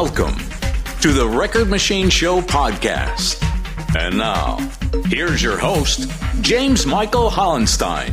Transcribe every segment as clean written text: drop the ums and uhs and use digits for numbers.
Welcome to the Record Machine Show podcast. And now, here's your host, James Michael Hollenstein.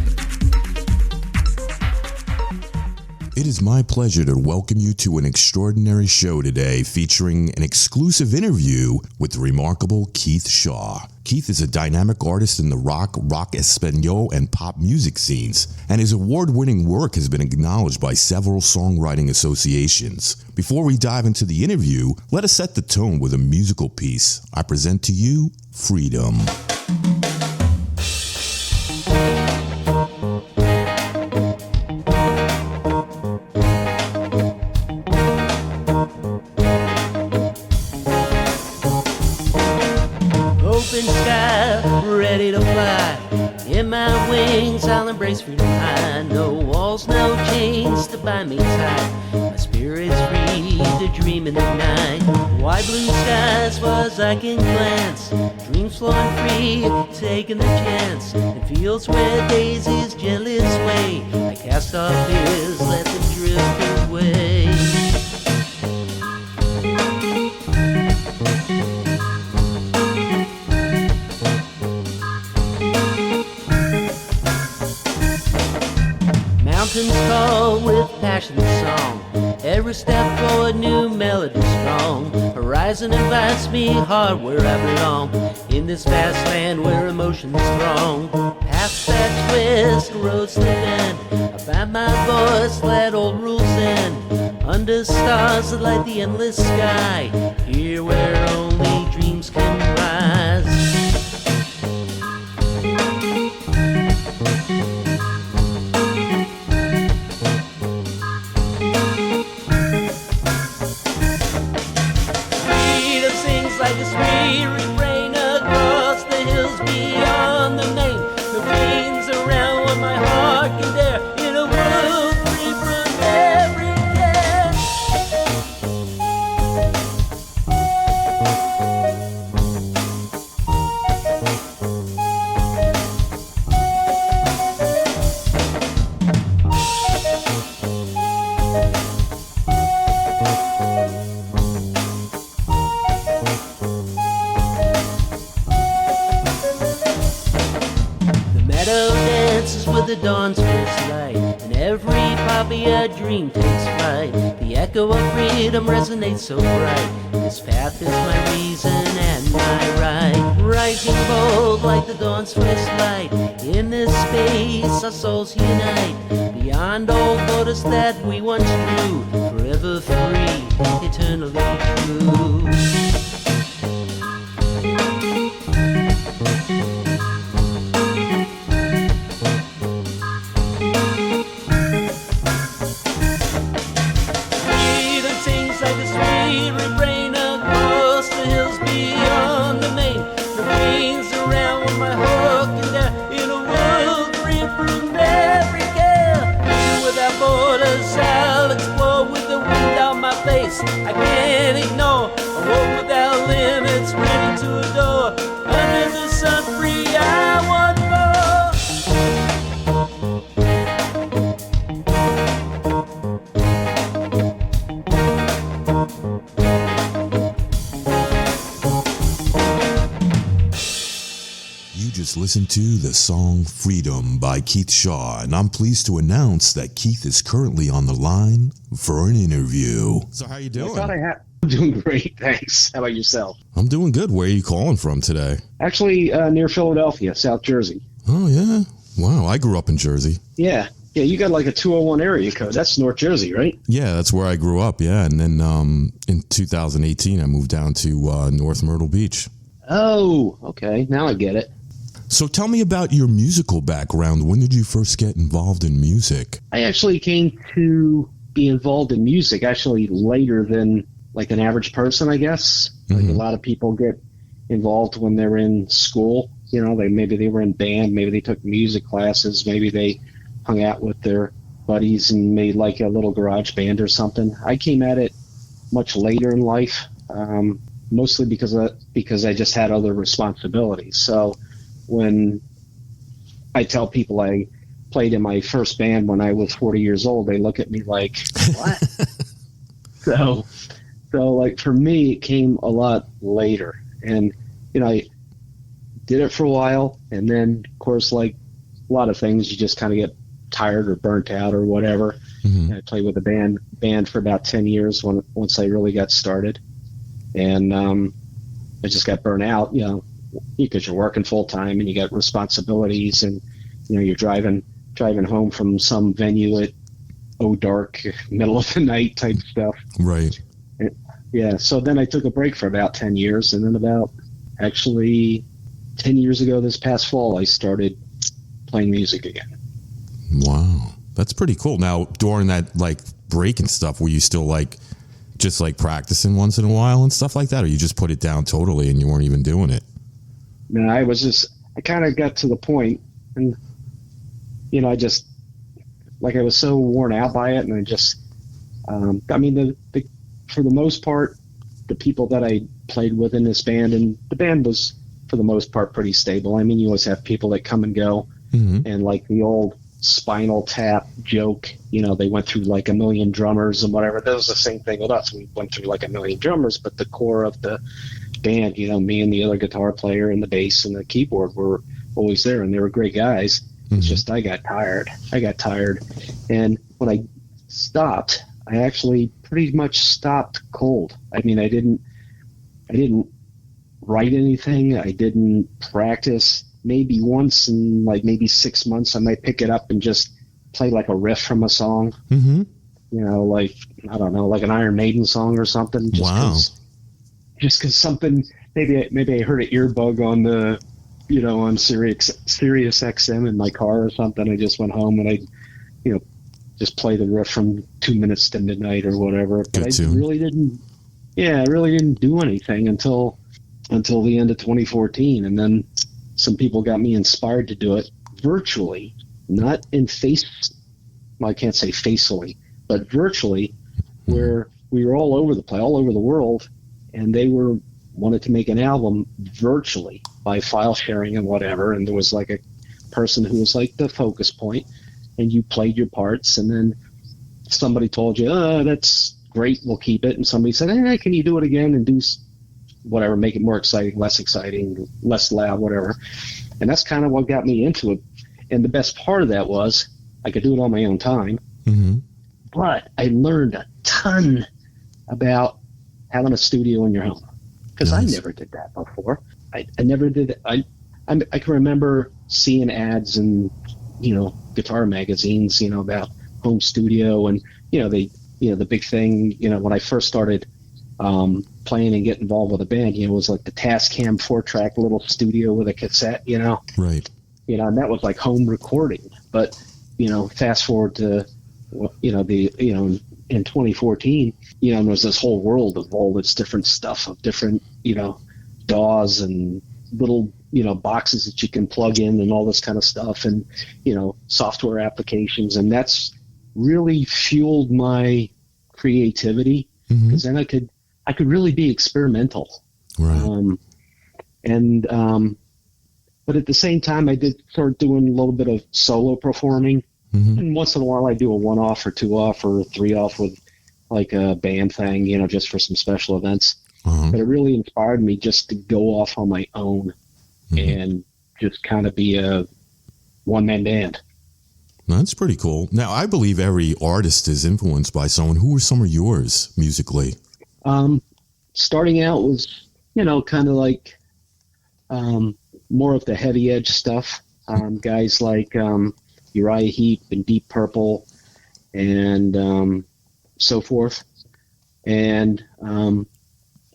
It is my pleasure to welcome you to an extraordinary show today featuring an exclusive interview with the remarkable Keith Shaw. Keith is a dynamic artist in the rock Español, and pop music scenes, and his award-winning work has been acknowledged by several songwriting associations. Before we dive into the interview, let us set the tone with a musical piece. I present to you, Freedom. Ready to fly, in my wings I'll embrace freedom high. No walls, no chains to bind me tight. My spirit's free to dream in the night. Wide blue skies far as I can glance, dreams flowing free, taking the chance. In fields where daisies gently sway, I cast off fears, let them drift away. Mountains call with passionate song. Every step forward, new melody strong. Horizon invites me hard where I belong. In this vast land where emotion's strong. Paths that twist, roads that bend. I find my voice, let old rules end. Under stars that light the endless sky. Here where only dreams can rise. Like a sweet refrain across the hills beyond the name. The winds around what my heart can dare. In a world free from every care. With the dawn's first light, and every poppy a dream takes flight. The echo of freedom resonates so bright. This path is my reason and my right. Rising bold like the dawn's first light. In this space our souls unite. Beyond all borders that we once drew. Forever free, eternally true. I can't ignore a world without limits, ready to adore. Under the sun free, I want You just listened to the song Freedom by Keith Shaw, and I'm pleased to announce that Keith is currently on the line for an interview. So how you doing? I'm doing great, thanks. How about yourself? I'm doing good. Where are you calling from today? Actually, near Philadelphia, South Jersey. Oh, yeah. Wow, I grew up in Jersey. Yeah, you got like a 201 area code. That's North Jersey, right? Yeah, that's where I grew up, yeah. And then in 2018, I moved down to North Myrtle Beach. Oh, okay. Now I get it. So tell me about your musical background. When did you first get involved in music? I actually came to be involved in music actually later than like an average person, I guess. Like a lot of people get involved when they're in school. You know, maybe they were in band, maybe they took music classes, maybe they hung out with their buddies and made like a little garage band or something. I came at it much later in life, mostly because I just had other responsibilities. So when I tell people I played in my first band when I was 40 years old, they look at me like, what? So So, like, for me, it came a lot later. And, I did it for a while. And then, of course, like a lot of things, you just kind of get tired or burnt out or whatever. Mm-hmm. I played with a band for about 10 years once I really got started. And I just got burnt out, because you're working full time and you got responsibilities, and, you're driving home from some venue at dark, middle of the night type stuff. Right. Yeah. So then I took a break for about 10 years. And then about 10 years ago this past fall, I started playing music again. Wow. That's pretty cool. Now, during that like break and stuff, were you still just practicing once in a while and stuff like that? Or you just put it down totally and you weren't even doing it? No, I kind of got to the point, and, I just, I was so worn out by it. And I just, for the most part, the people that I played with in this band, and the band was for the most part pretty stable. I mean, you always have people that come and go, mm-hmm. and like the old Spinal Tap joke, they went through like a million drummers and whatever. That was the same thing with us. We went through like a million drummers, but the core of the band, me and the other guitar player and the bass and the keyboard were always there, and they were great guys. Mm-hmm. It's just I got tired. And when I stopped, I actually pretty much stopped cold. I mean, I didn't write anything. I didn't practice. Maybe once in maybe 6 months, I might pick it up and just play like a riff from a song. Mm-hmm. I don't know, like an Iron Maiden song or something. Just because something, maybe I heard an earbug on the, on Sirius XM in my car or something. I just went home and I, just play the riff from 2 Minutes to Midnight or whatever. But I really didn't do anything until the end of 2014. And then some people got me inspired to do it virtually, not in I can't say facially, but virtually, where we were all over the world, and they wanted to make an album virtually by file sharing and whatever. And there was like a person who was like the focus point, and you played your parts, and then somebody told you, "Oh, that's great, we'll keep it." And somebody said, "Hey, can you do it again and do whatever, make it more exciting, less loud, whatever." And that's kind of what got me into it. And the best part of that was I could do it on my own time, mm-hmm. but I learned a ton about having a studio in your home, because nice. I never did that before. I never did it. I can remember seeing ads in guitar magazines about home studio, and the big thing when I first started playing and get involved with a band, it was like the Tascam 4-track little studio with a cassette, right, and that was like home recording. But fast forward to in 2014, there was this whole world of all this different stuff, of different DAWs and little boxes that you can plug in and all this kind of stuff, and software applications, and that's really fueled my creativity, because mm-hmm. then I could really be experimental. Right. But at the same time, I did start doing a little bit of solo performing. Mm-hmm. And once in a while, I do a 1-off or 2-off or 3-off with like a band thing, just for some special events. Uh-huh. But it really inspired me just to go off on my own, mm-hmm. and just kind of be a one-man band. That's pretty cool. Now, I believe every artist is influenced by someone. Who were some of yours musically? Starting out was, kind of like more of the heavy edge stuff. Guys like Uriah Heep and Deep Purple and so forth. And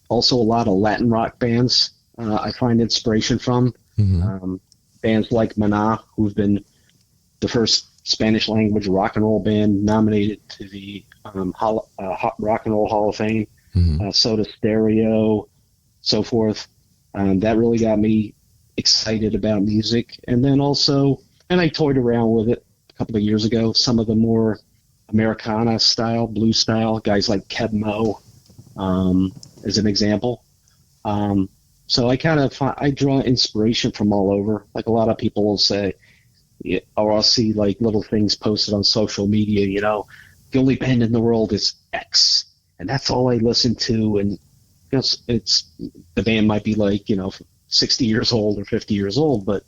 also a lot of Latin rock bands I find inspiration from. Mm-hmm. Bands like Maná, who've been the first Spanish language rock and roll band nominated to the Rock and Roll Hall of Fame. Mm-hmm. Soda Stereo, so forth. That really got me excited about music. And then also, and I toyed around with it a couple of years ago, some of the more Americana style, blues style, guys like Keb Mo, as an example. So I draw inspiration from all over. Like a lot of people will say, or I'll see like little things posted on social media, the only band in the world is X. and that's all I listen to. And it's the band might be like 60 years old or 50 years old, but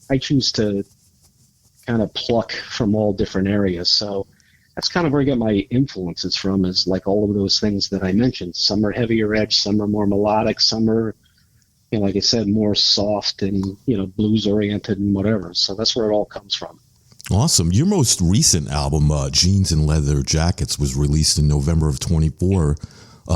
I choose to kind of pluck from all different areas. So that's kind of where I get my influences from, is like all of those things that I mentioned. Some are heavier edge, some are more melodic, some are, like I said, more soft and, blues oriented and whatever. So that's where it all comes from. Awesome. Your most recent album, Jeans and Leather Jackets, was released in November of 24,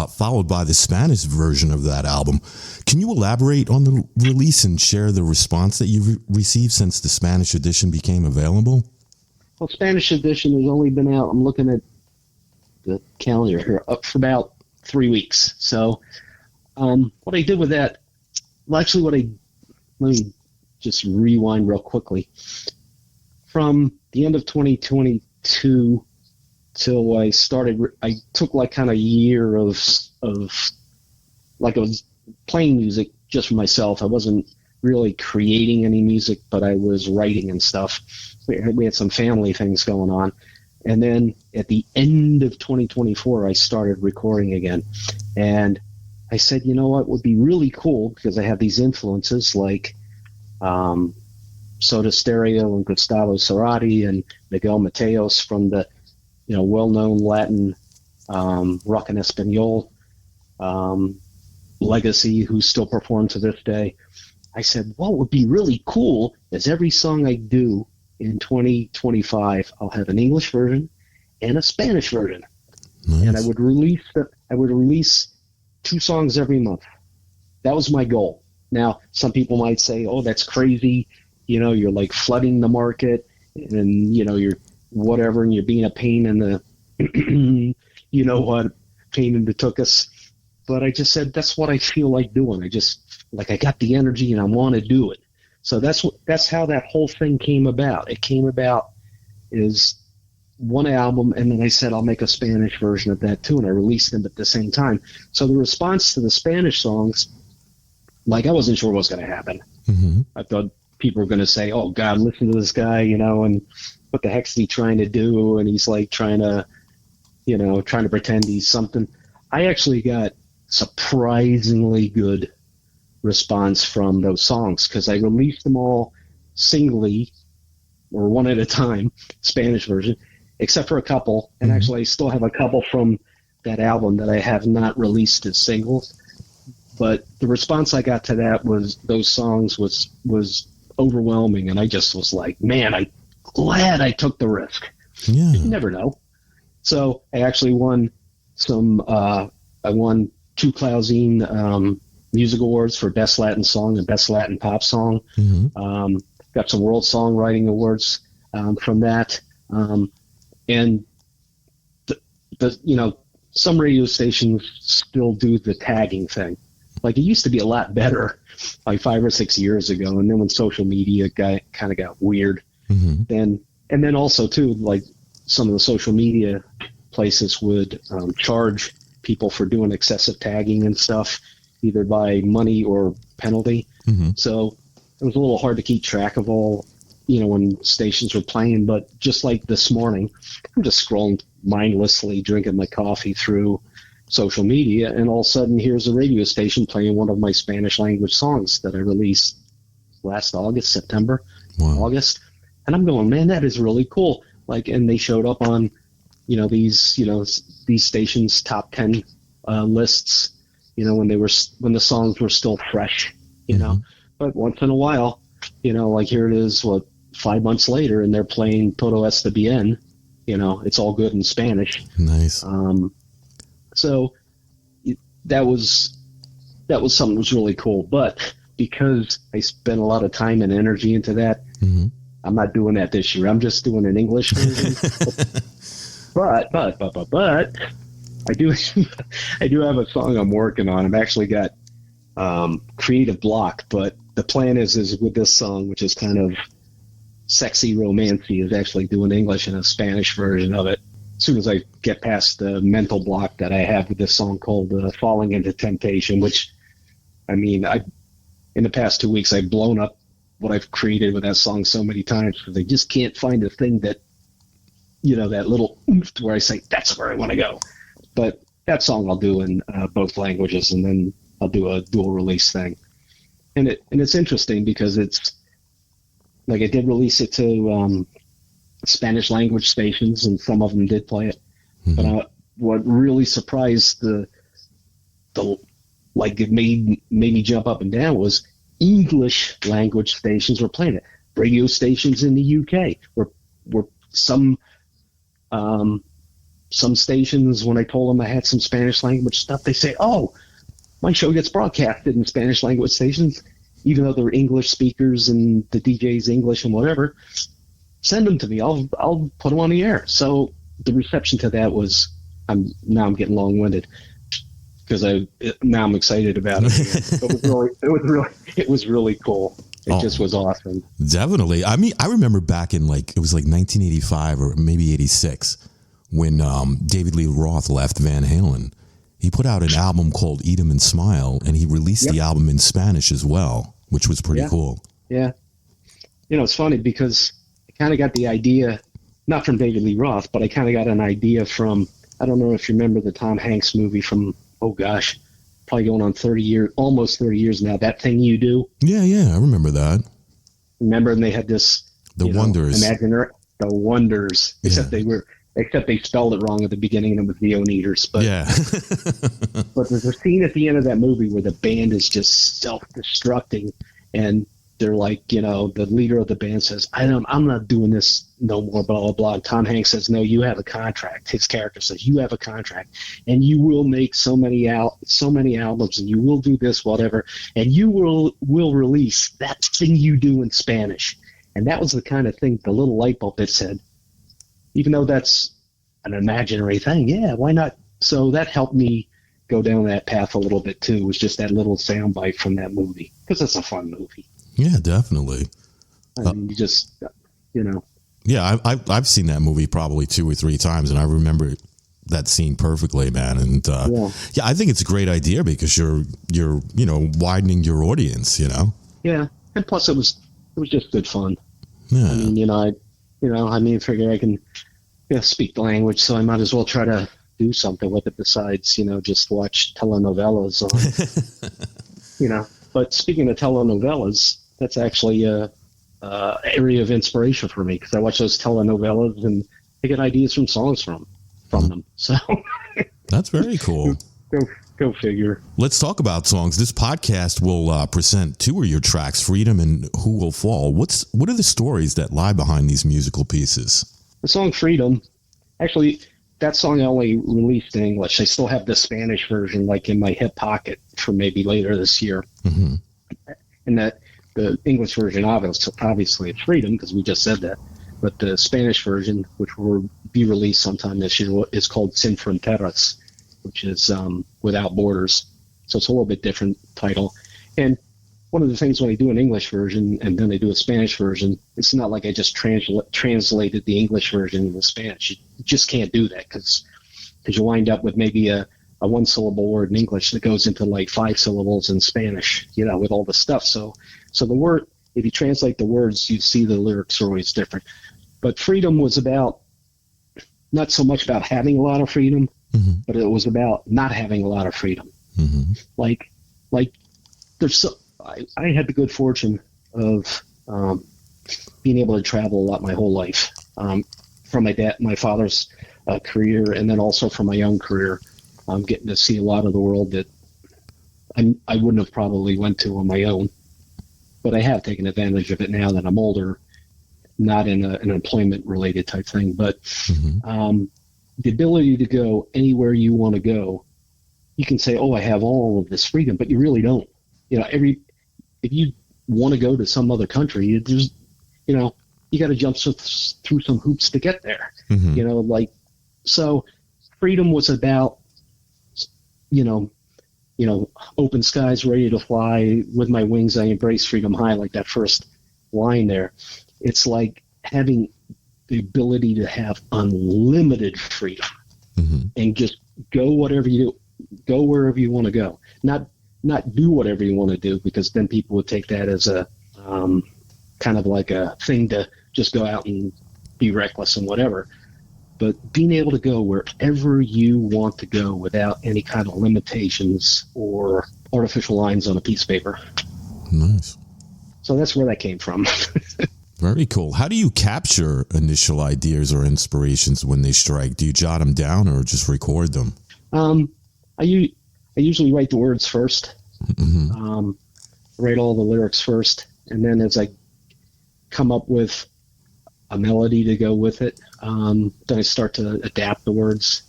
followed by the Spanish version of that album. Can you elaborate on the release and share the response that you've received since the Spanish edition became available? Well, Spanish edition has only been out, I'm looking at the calendar here, up for about 3 weeks. So what I did with that, let me just rewind real quickly. From the end of 2022 till I took like kind of a year of like I was playing music just for myself. I wasn't really creating any music, but I was writing and stuff. We had some family things going on. And then at the end of 2024, I started recording again. And I said, you know what would be really cool, because I have these influences like Soda Stereo and Gustavo Cerati and Miguel Mateos from the well-known Latin rock and Español legacy, who still perform to this day. I said, what would be really cool is every song I do in 2025, I'll have an English version and a Spanish version. Nice. And I would release 2 songs every month. That was my goal. Now, some people might say, oh, that's crazy. You're like flooding the market, and, you're whatever, and you're being a pain in the, pain in the tuchus. But I just said, that's what I feel like doing. I got the energy and I want to do it. So that's how that whole thing came about. It came about is one album, and then I said, I'll make a Spanish version of that too, and I released them at the same time. So the response to the Spanish songs, I wasn't sure what was going to happen. Mm-hmm. I thought people were going to say, oh God, listen to this guy, and what the heck's he trying to do? And he's like trying to pretend he's something. I actually got surprisingly good response from those songs, because I released them all singly or one at a time, Spanish version, except for a couple. And actually I still have a couple from that album that I have not released as singles. But the response I got to that was those songs was overwhelming, and I just was like, man, I'm glad I took the risk. Yeah. You never know. So I actually won I won 2 Clouzine Music Awards for Best Latin Song and Best Latin Pop Song. Mm-hmm. Got some World Songwriting Awards from that. And some radio stations still do the tagging thing. Like, it used to be a lot better like 5 or 6 years ago, and then when social media kind of got weird, and then also too, like, some of the social media places would charge people for doing excessive tagging and stuff, either by money or penalty. So it was a little hard to keep track of all, when stations were playing. But just like this morning, I'm just scrolling mindlessly, drinking my coffee through social media, and all of a sudden here's a radio station playing one of my Spanish language songs that I released last September, August. And I'm going, man, that is really cool. Like, and they showed up on, these stations' top 10 lists, when the songs were still fresh, but once in a while, like here it is, 5 months later, and they're playing Todo Está Bien, it's all good in Spanish. Nice. So that was something that was really cool. But because I spent a lot of time and energy into that, I'm not doing that this year. I'm just doing an English version. but I do have a song I'm working on. I've actually got creative block, but the plan is with this song, which is kind of sexy romancy, is actually doing English and a Spanish version of it. As soon as I get past the mental block that I have with this song called Falling Into Temptation, which, in the past 2 weeks, I've blown up what I've created with that song so many times, because I just can't find a thing that, that little oomph where I say, that's where I want to go. But that song I'll do in both languages, and then I'll do a dual release thing. And it's interesting because it's like I did release it to Spanish language stations, and some of them did play it. Mm-hmm. But what really surprised the like it made me jump up and down was English language stations were playing it. Radio stations in the UK were some stations, when I told them I had some Spanish language stuff, they say, "Oh, my show gets broadcasted in Spanish language stations, even though they're English speakers and the DJ's English and whatever. Send them to me. I'll put them on the air." So the reception to that was, I'm getting long-winded because now I'm excited about it. It was really cool. It just was awesome. Definitely. I mean, I remember back in it was like 1985 or maybe 86 when David Lee Roth left Van Halen. He put out an album called Eat 'Em and Smile, and he released the album in Spanish as well, which was pretty cool. Yeah. It's funny because I kind of got the idea, not from David Lee Roth, but I kind of got an idea from, I don't know if you remember the Tom Hanks movie from, oh gosh, probably going on 30 years, almost 30 years now, That Thing You Do. Yeah, I remember that. Remember, and they had this, The Wonders. The Wonders, except they spelled it wrong at the beginning, and it was the Oneaters. But but there's a scene at the end of that movie where the band is just self-destructing, and they're like, the leader of the band says, I'm not doing this no more, blah, blah, blah. And Tom Hanks says, "No, you have a contract." His character says, "You have a contract, and you will make so many albums, and you will do this, whatever, and you will release That Thing You Do in Spanish." And that was the kind of thing, the little light bulb that said, even though that's an imaginary thing, yeah, why not? So that helped me go down that path a little bit too, was just that little soundbite from that movie, because it's a fun movie. Yeah, definitely. I mean, you just, Yeah, I've seen that movie probably 2 or 3 times, and I remember that scene perfectly, man. And I think it's a great idea because you're widening your audience, Yeah, and plus it was just good fun. Yeah. I mean, figure I can speak the language, so I might as well try to do something with it besides, just watch telenovelas on, But speaking of telenovelas, that's actually a area of inspiration for me, because I watch those telenovelas and I get ideas from songs from them. So that's very cool. Go figure. Let's talk about songs. This podcast will present 2 of your tracks, Freedom and Who Will Fall. What are the stories that lie behind these musical pieces? The song Freedom, actually, that song I only released in English. I still have the Spanish version in my hip pocket for maybe later this year. Mm-hmm. And that the English version, obviously, it's Freedom, because we just said that. But the Spanish version, which will be released sometime this year, is called Sin Fronteras, which is Without Borders. So it's a little bit different title. And one of the things when I do an English version and then I do a Spanish version, it's not like I just translated the English version into Spanish. You just can't do that because you wind up with maybe a one-syllable word in English that goes into 5 syllables in Spanish, with all the stuff. So the word, if you translate the words, you see the lyrics are always different. But Freedom was about, not so much about having a lot of freedom, mm-hmm. but it was about not having a lot of freedom. Mm-hmm. I had the good fortune of being able to travel a lot my whole life, from my father's career, and then also from my own career. Getting to see a lot of the world that I wouldn't have probably went to on my own, but I have taken advantage of it now that I'm older, not in an employment-related type thing, but mm-hmm. The ability to go anywhere you want to go. You can say, "Oh, I have all of this freedom," but you really don't. If you want to go to some other country, you got to jump through some hoops to get there. Mm-hmm. So freedom was about, open skies, ready to fly. With my wings, I embrace freedom high, like that first line there. It's like having the ability to have unlimited freedom, mm-hmm. and just go wherever you go wherever you want to go. Not do whatever you want to do, because then people would take that as a kind of like a thing to just go out and be reckless and whatever. but being able to go wherever you want to go without any kind of limitations or artificial lines on a piece of paper. Nice. So that's where that came from. Very cool. How do you capture initial ideas or inspirations when they strike? Do you jot them down or just record them? I usually write the words first, write all the lyrics first, and then as I come up with a melody to go with it, then I start to adapt the words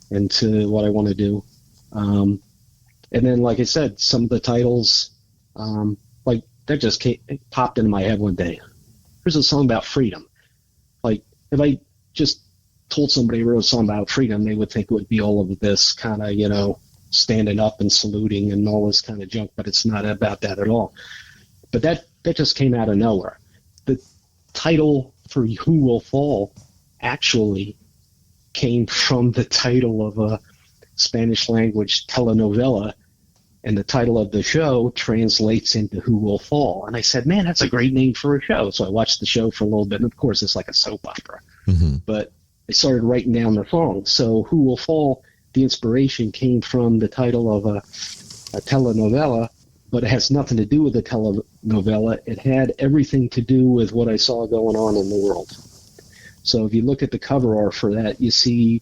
into what I want to do. And then, like I said, some of the titles, like that just popped into my head one day. There's a song about freedom. Like if I just told somebody I wrote a song about freedom, they would think it would be all of this kind of, standing up and saluting and all this kind of junk, but it's not about that at all. But that just came out of nowhere. The title for Who Will Fall actually came from the title of a Spanish language telenovela, and the title of the show translates into Who Will Fall. And I said, man, that's a great name for a show. So I watched the show for a little bit, and of course it's like a soap opera. But I started writing down the song. So Who Will Fall, the inspiration came from the title of a telenovela, but it has nothing to do with the telenovela. It had everything to do with what I saw going on in the world. So if you look at the cover art for that, you see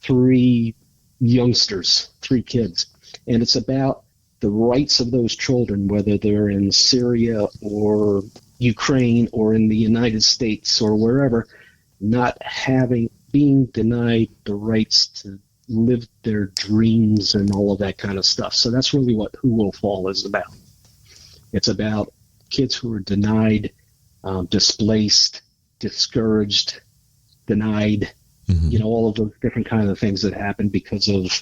three kids, and it's about the rights of those children, whether they're in Syria or Ukraine or in the United States or wherever, being denied the rights to live their dreams and all of that kind of stuff. So that's really what Who Will Fall is about. It's about kids who are denied, displaced, discouraged, denied, all of those different kinds of things that happen because of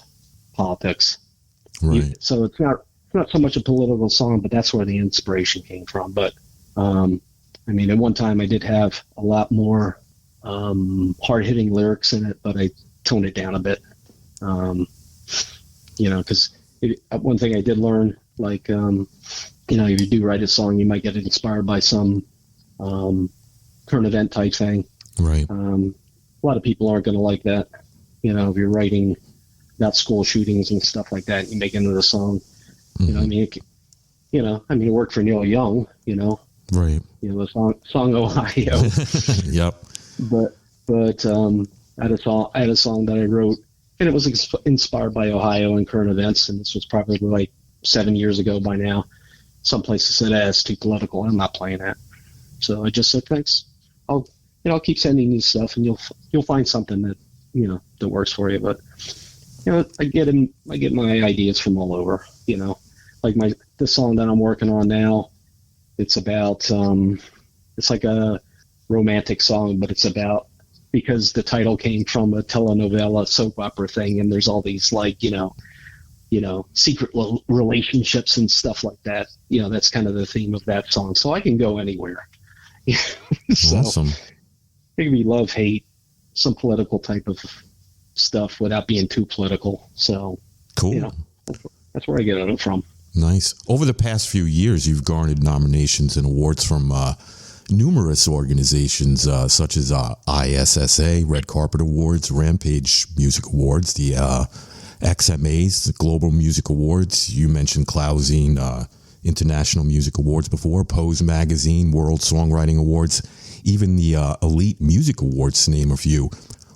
politics. Right. So it's not so much a political song, but that's where the inspiration came from. But at one time I did have a lot more hard-hitting lyrics in it, but I toned it down a bit. Because one thing I did learn, like, if you do write a song, you might get inspired by some current event type thing. Right. A lot of people aren't going to like that. If you're writing about school shootings and stuff like that, you make it into a song. It worked for Neil Young, Right. The song Ohio. Yep. But I had a song that I wrote, and it was inspired by Ohio and current events, and this was probably like 7 years ago by now. Some places said, it's too political. I'm not playing that. So I just said, thanks. I'll keep sending you stuff, and you'll find something that, that works for you. But, I get my ideas from all over, like the song that I'm working on now. It's about, it's like a romantic song, but it's about, because the title came from a telenovela soap opera thing, and there's all these secret relationships and stuff like that. That's kind of the theme of that song. So I can go anywhere. So awesome. It can be love, hate, some political type of stuff without being too political. So cool. That's where I get it from. Nice. Over the past few years, you've garnered nominations and awards from numerous organizations such as ISSA, Red Carpet Awards, Rampage Music Awards, the XMAs, the Global Music Awards. You mentioned Clouzine International Music Awards before, Poze Magazine, World Songwriting Awards, even the Elite Music Awards, to name a few.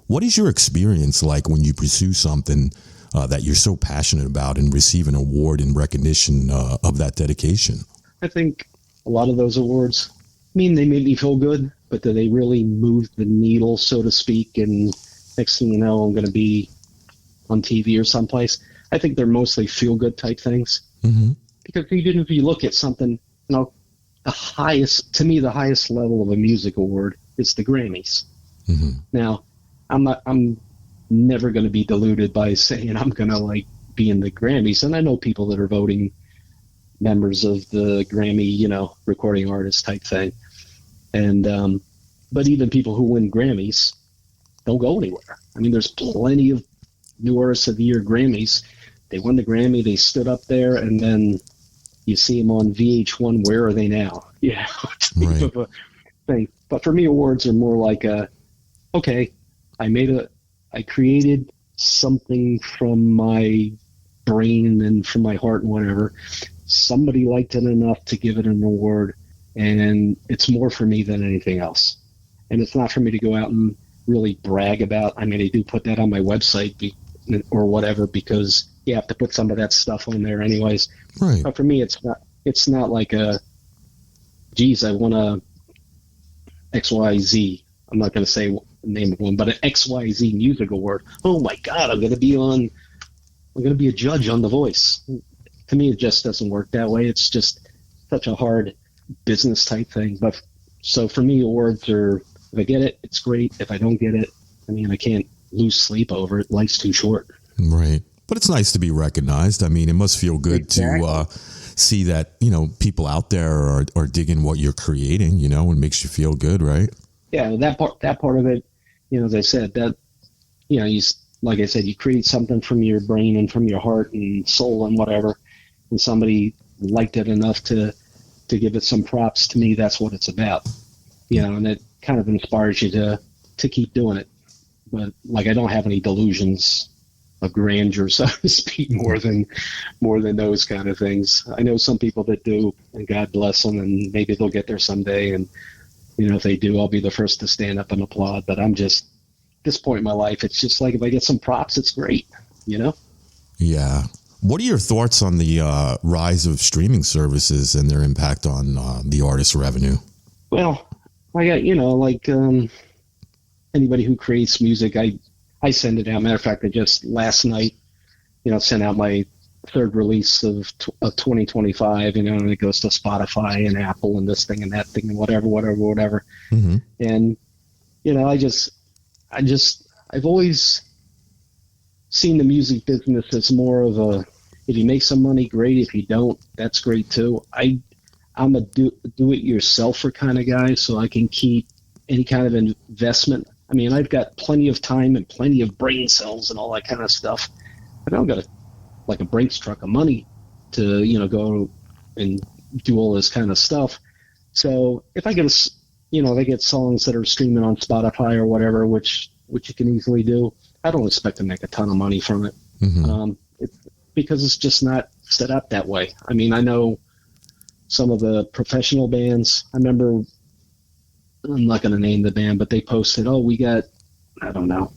What is your experience like when you pursue something that you're so passionate about and receive an award in recognition of that dedication? I think a lot of those awards, they make me feel good, but do they really move the needle, so to speak? And next thing you know, I'm going to be on TV or someplace. I think they're mostly feel-good type things. Mm-hmm. Because even if you look at something, the highest level of a music award is the Grammys. Mm-hmm. Now, I'm never going to be deluded by saying I'm going to be in the Grammys. And I know people that are voting members of the Grammy, recording artist type thing. And, but even people who win Grammys don't go anywhere. There's plenty of New Artist of the Year Grammys. They won the Grammy, they stood up there, and then you see them on VH1, where are they now? Type of a thing. But for me, awards are more like, okay, I created something from my brain and from my heart and whatever. Somebody liked it enough to give it an award, and it's more for me than anything else. And it's not for me to go out and really brag about. I mean, I do put that on my website or whatever, because you have to put some of that stuff on there anyways. Right. But for me, it's not like geez, I won a XYZ. I'm not going to say the name of one, but an XYZ music award. Oh my God, I'm going to be a judge on The Voice. To me, it just doesn't work that way. It's just such a hard business type thing. But so for me, awards are, if I get it, it's great. If I don't get it, I mean, I can't lose sleep over it. Life's too short. Right. But it's nice to be recognized. I mean, it must feel good to see that, people out there are digging what you're creating, and makes you feel good, right? Yeah, that part of it, as I said, that, like I said, you create something from your brain and from your heart and soul and whatever, and somebody liked it enough to give it some props. To me, that's what it's about, and it kind of inspires you to keep doing it. But like, I don't have any delusions of grandeur, so to speak, more than those kind of things. I know some people that do, and God bless them, and maybe they'll get there someday. And if they do, I'll be the first to stand up and applaud. But I'm just, at this point in my life, it's just like, if I get some props, it's great. Yeah. What are your thoughts on the rise of streaming services and their impact on the artist's revenue? Well, I got, anybody who creates music, I send it out. Matter of fact, I just last night, sent out my third release of 2025, and it goes to Spotify and Apple and this thing and that thing and whatever. Mm-hmm. And, I've always seen the music business as more of a, if you make some money, great. If you don't, that's great too. I'm a do-it-yourselfer kind of guy, so I can keep any kind of investment. I mean, I've got plenty of time and plenty of brain cells and all that kind of stuff. I don't got a Brinks truck of money to, go and do all this kind of stuff. So if I get they get songs that are streaming on Spotify or whatever, which you can easily do, I don't expect to make a ton of money from it. Mm-hmm. Because it's just not set up that way. I mean, I know some of the professional bands. I remember, I'm not going to name the band, but they posted, we got, I don't know,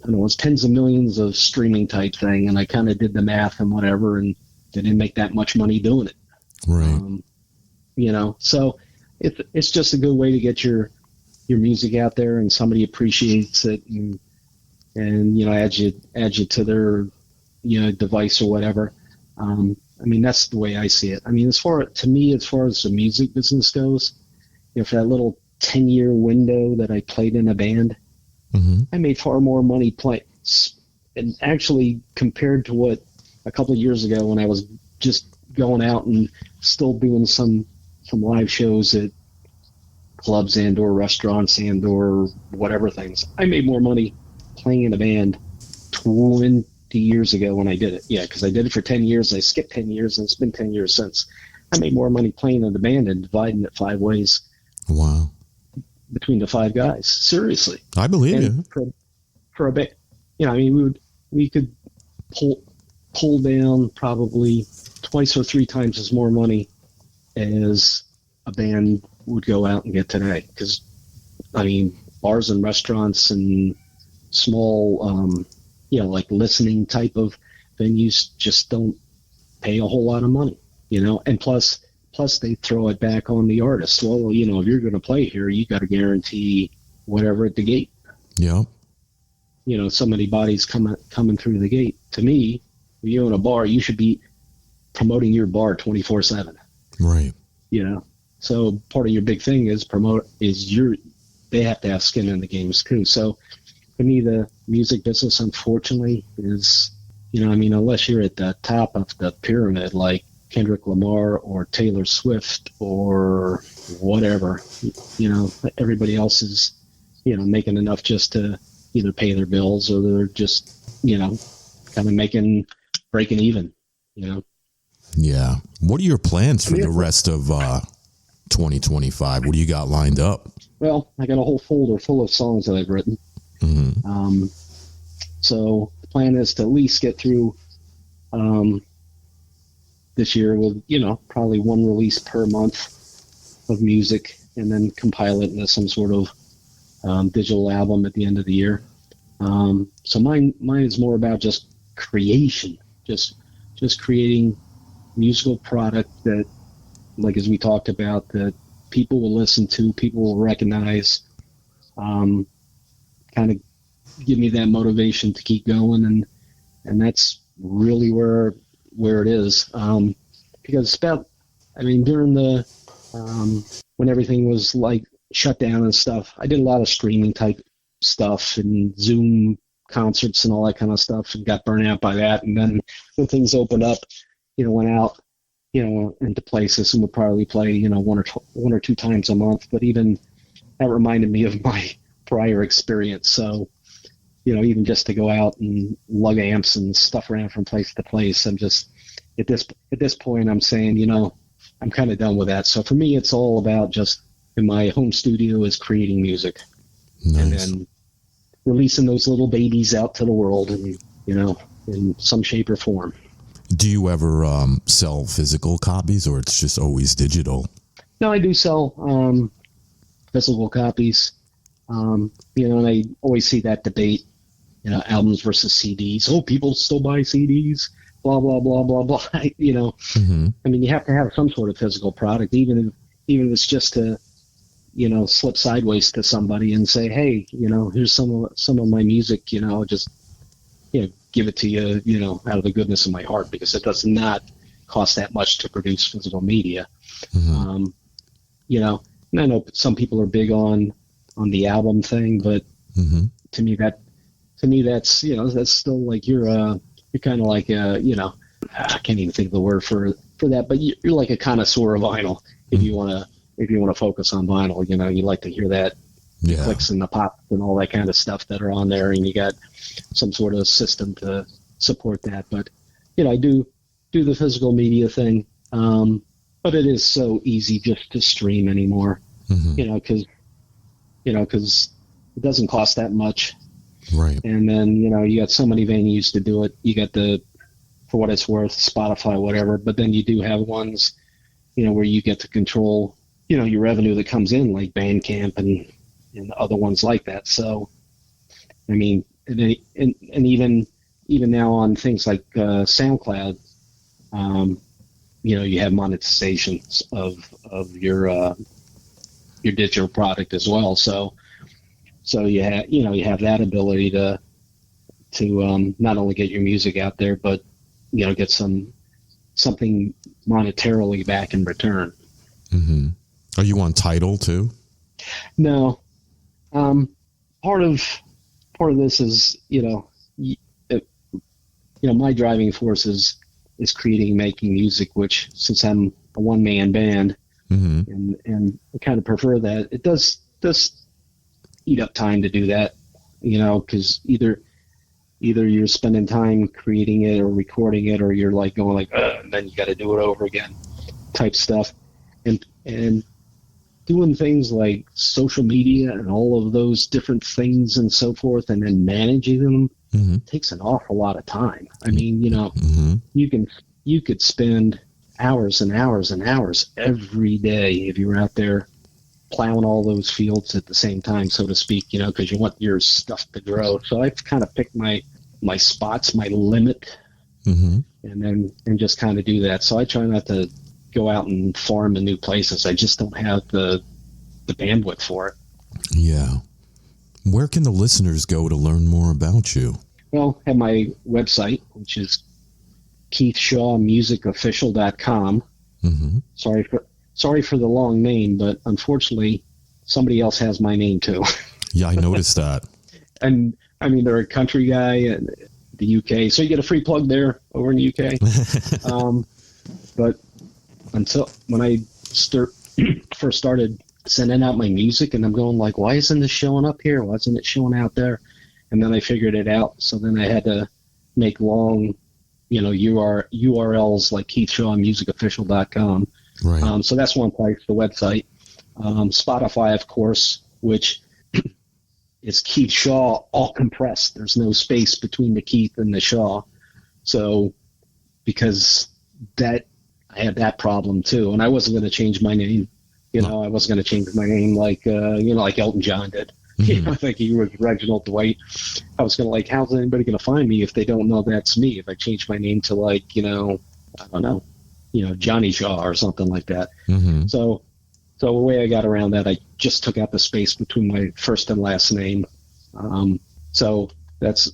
it's tens of millions of streaming type thing. And I kind of did the math and whatever, and they didn't make that much money doing it. Right. So it's just a good way to get your music out there, and somebody appreciates it and adds you to their, device or whatever. I mean, that's the way I see it. I mean, as far as the music business goes, for that little 10-year window that I played in a band, mm-hmm. I made far more money playing. And actually, compared to what a couple of years ago when I was just going out and still doing some live shows at clubs and or restaurants and or whatever things, I made more money playing in a band 20 years ago when I did it. Yeah, because I did it for 10 years. I skipped 10 years, and it's been 10 years since. I made more money playing in the band and dividing it 5 ways. Wow. Between the 5 guys. Seriously. I believe you. For a bit, we could pull down probably 2 or 3 times as more money as a band would go out and get today. Because, I mean, bars and restaurants and small, like listening type of venues just don't pay a whole lot of money, and plus they throw it back on the artist. Well, if you're going to play here, you got to guarantee whatever at the gate. Yeah. So many bodies coming through the gate. To me, if you own a bar, you should be promoting your bar 24/7. Right. So part of your big thing is they have to have skin in the games too. So for me, the music business, unfortunately, is, unless you're at the top of the pyramid, like Kendrick Lamar or Taylor Swift or whatever, everybody else is, making enough just to either pay their bills, or they're just, kind of breaking even, Yeah. What are your plans for the rest of 2025? What do you got lined up? Well, I got a whole folder full of songs that I've written. Mm-hmm. So the plan is to at least get through this year with, probably one release per month of music, and then compile it into some sort of digital album at the end of the year. So mine is more about just creation, just creating musical product that, like as we talked about, that people will listen to, people will recognize, kind of give me that motivation to keep going, and that's really where it is. Because during the when everything was like shut down and stuff, I did a lot of streaming type stuff and Zoom concerts and all that kind of stuff, and got burnt out by that. And then when things opened up, went out, into places and would probably play, one or two times a month. But even that reminded me of my prior experience. So, even just to go out and lug amps and stuff around from place to place, I'm just at this point, I'm saying, I'm kind of done with that. So for me, it's all about just in my home studio is creating music. Nice. And then releasing those little babies out to the world, and in some shape or form. Do you ever sell physical copies, or it's just always digital? No, I do sell physical copies. And I always see that debate, albums versus CDs. Oh, people still buy CDs, blah, blah, blah, blah, blah. Mm-hmm. You have to have some sort of physical product, even if it's just to, slip sideways to somebody and say, hey, here's some of my music, just, give it to you, out of the goodness of my heart, because it does not cost that much to produce physical media. Mm-hmm. And I know some people are big on the album thing, but mm-hmm. to me that's that's still like you're kind of like I can't even think of the word for that, but you're like a connoisseur of vinyl. If you want to focus on vinyl, you like to hear that, yeah, clicks and the pops and all that kind of stuff that are on there, and you got some sort of system to support that. But I do the physical media thing, but it is so easy just to stream anymore. Mm-hmm. Because it doesn't cost that much. Right. And then, you got so many venues to do it. You got for what it's worth, Spotify, whatever. But then you do have ones, where you get to control, your revenue that comes in, like Bandcamp and other ones like that. So, and even now on things like SoundCloud, you have monetization of your digital product as well. So you have that ability to not only get your music out there, but get something monetarily back in return. Mm-hmm. Are you on Tidal too? No. Part of this is my driving force is making music, which, since I'm a one-man band, mm-hmm. and I kind of prefer that, it does eat up time to do that, because either you're spending time creating it or recording it, or you're like going like, and then you got to do it over again type stuff, and doing things like social media and all of those different things and so forth, and then managing them mm-hmm. takes an awful lot of time. Mm-hmm. You could spend hours and hours and hours every day if you were out there plowing all those fields at the same time, so to speak, because you want your stuff to grow. So I've kind of picked my spots, my limit, mm-hmm. and just kind of do that. So I try not to go out and farm in new places. I just don't have the bandwidth for it. Yeah. Where can the listeners go to learn more about you? Well, I have my website, which is KeithShawMusicOfficial.com. Mm-hmm. Sorry for the long name, but unfortunately, somebody else has my name too. Yeah, I noticed that. And they're a country guy in the UK, so you get a free plug there over in the UK. But until when I first started sending out my music, and I'm going like, why isn't this showing up here? Why isn't it showing out there? And then I figured it out. So then I had to make long, URLs like KeithShawMusicOfficial.com. Right. So that's one place, the website. Spotify, of course, which, I don't know if you've heard of it. It's a it's Keith Shaw, all compressed. There's no space between the Keith and the Shaw. So because I had that problem too, and I wasn't going to change my name. You know, I wasn't going to change my name like Elton John did. You know, like he was Reginald Dwight. I was going to, like, how's anybody going to find me if they don't know that's me? If I change my name to, like, I don't know, Johnny Shaw or something like that. So the way I got around that, I just took out the space between my first and last name. So that's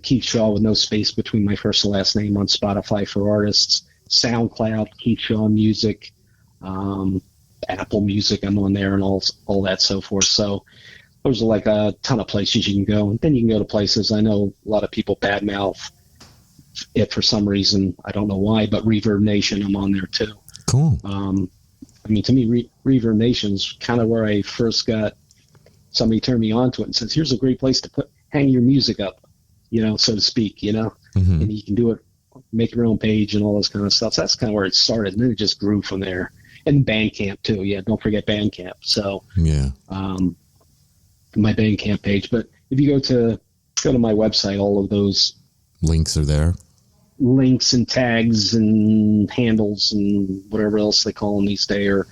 Keith Shaw with no space between my first and last name on Spotify for artists, SoundCloud, Keith Shaw Music, Apple Music, I'm on there, and all that so forth. So there's like a ton of places you can go. And then you can go to places, I know a lot of people badmouth it for some reason. I don't know why, but Reverb Nation, I'm on there too. Cool. I mean, to me, Reverb Nation's kind of where I first got somebody turned me on to it and says, here's a great place to hang your music up, so to speak, and you can do it, make your own page and all this kind of stuff. So that's kind of where it started. And then it just grew from there. And Bandcamp too. Yeah. Don't forget Bandcamp. So, yeah. My Bandcamp page, but if you go to my website, all of those links are there. Links and tags and handles and whatever else they call them these days are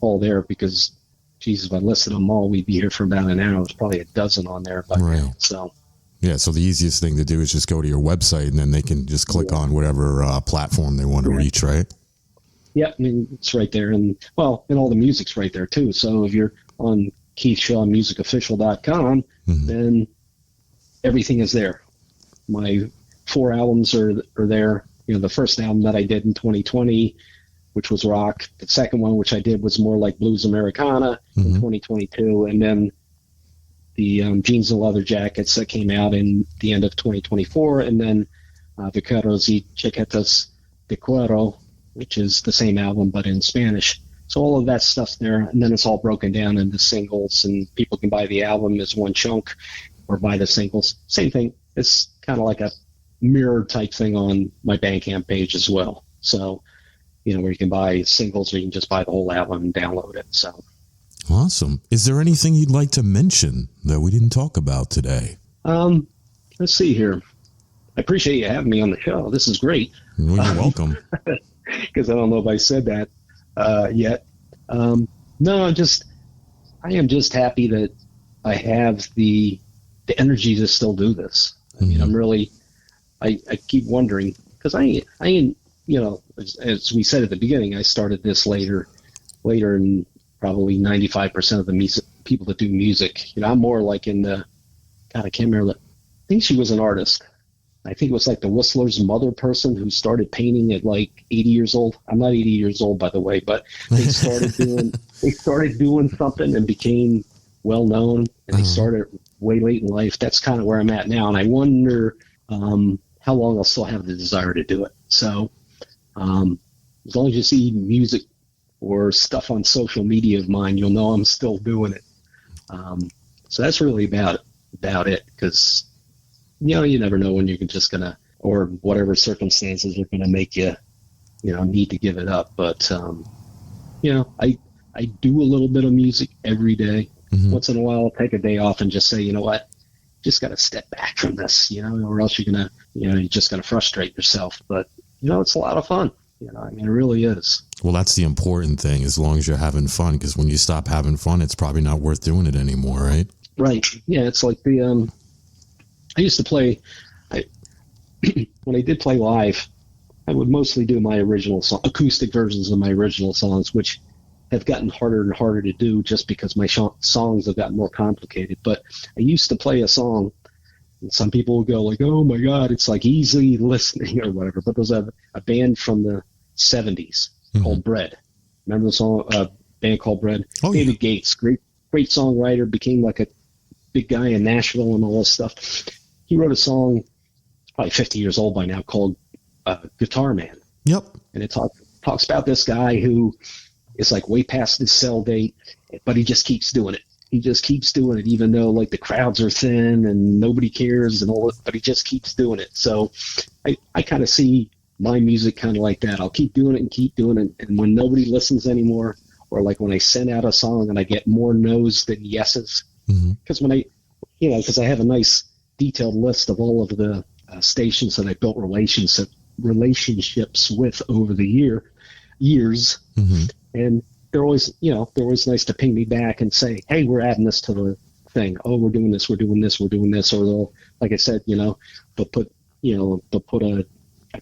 all there because, Jesus, if I listed them all, we'd be here for about an hour. There's probably a dozen on there. But, right. So. Yeah, so the easiest thing to do is just go to your website and then they can just click on whatever platform they want to reach, right? Yeah, I mean, it's right there. And all the music's right there, too. So if you're on KeithShawMusicOfficial.com, then everything is there. My 4 albums are there. The first album that I did in 2020, which was rock. The second one, which I did, was more like blues Americana in 2022. And then the Jeans and Leather Jackets that came out in the end of 2024. And then Vaqueros y Chaquetas de Cuero, which is the same album but in Spanish. So all of that stuff's there, and then it's all broken down into singles, and people can buy the album as one chunk or buy the singles. Same thing. It's kind of like a mirror type thing on my Bandcamp page as well. So, where you can buy singles or you can just buy the whole album and download it. So awesome. Is there anything you'd like to mention that we didn't talk about today? Let's see here. I appreciate you having me on the show. This is great. Well, you're welcome. Because I don't know if I said that yet. No, I am just happy that I have the energy to still do this. I mean, I'm really, I keep wondering because I ain't, as we said at the beginning, I started this later in probably 95% of the people that do music. I'm more like in the, God, I can't remember. I think she was an artist. I think it was like the Whistler's mother person who started painting at like 80 years old. I'm not 80 years old, by the way, but they started doing something and became well known, and they started way late in life. That's kind of where I'm at now, and I wonder how long I'll still have the desire to do it. So as long as you see music or stuff on social media of mine, you'll know I'm still doing it. So that's really about it, because you never know when you're just gonna, or whatever circumstances are gonna make you, need to give it up. But I do a little bit of music every day. Once in a while, I'll take a day off and just say, you know what, just gotta step back from this, or else you're gonna, you're just gonna frustrate yourself. But it's a lot of fun. I mean, it really is. Well, that's the important thing, as long as you're having fun, because when you stop having fun, it's probably not worth doing it anymore, right? Right. Yeah, it's like the I used to play, when I did play live, I would mostly do my original acoustic versions of my original songs, which have gotten harder and harder to do just because my songs have gotten more complicated. But I used to play a song, and some people would go like, oh my God, it's like easy listening or whatever. But there's a band from the 70s called Bread. Remember the song, band called Bread? Oh, David yeah. Gates, great songwriter, became like a big guy in Nashville and all this stuff. He wrote a song, it's probably 50 years old by now, called Guitar Man. Yep. And it talks about this guy who is like way past his sell date, but he just keeps doing it. He just keeps doing it, even though like the crowds are thin and nobody cares and all that, but he just keeps doing it. So I kind of see my music kind of like that. I'll keep doing it and keep doing it. And when nobody listens anymore, or like when I send out a song and I get more no's than yeses, because when you know, because I have a nice detailed list of all of the stations that I built relationships with over the years. Mm-hmm. And they're always nice to ping me back and say, hey, we're adding this to the thing. Oh, we're doing this. Or they'll, like I said, you know, they'll put a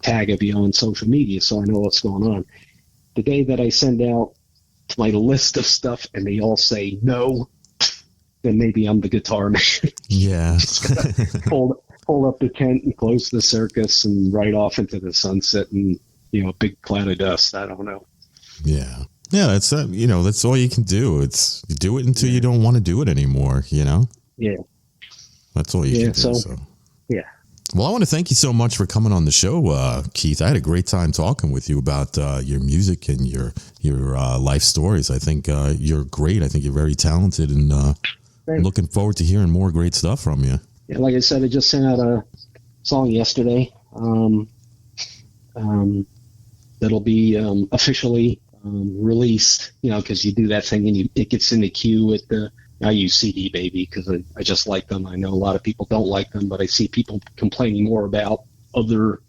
tag of you on social media so I know what's going on. The day that I send out my list of stuff and they all say no, then maybe I'm the guitar man. Yeah. Hold up the tent and close the circus and ride off into the sunset and, you know, a big cloud of dust. I don't know. Yeah. Yeah, that's you know, that's all you can do. It's do it until you don't want to do it anymore, you know? Yeah. That's all you can do. So. Yeah. Well, I want to thank you so much for coming on the show, Keith. I had a great time talking with you about your music and your life stories. I think you're great. I think you're very talented, and looking forward to hearing more great stuff from you. Yeah, like I said, I just sent out a song yesterday. That'll be officially released, you know, because you do that thing and it gets in the queue at the. I use CD Baby because I just like them. I know a lot of people don't like them, but I see people complaining more about other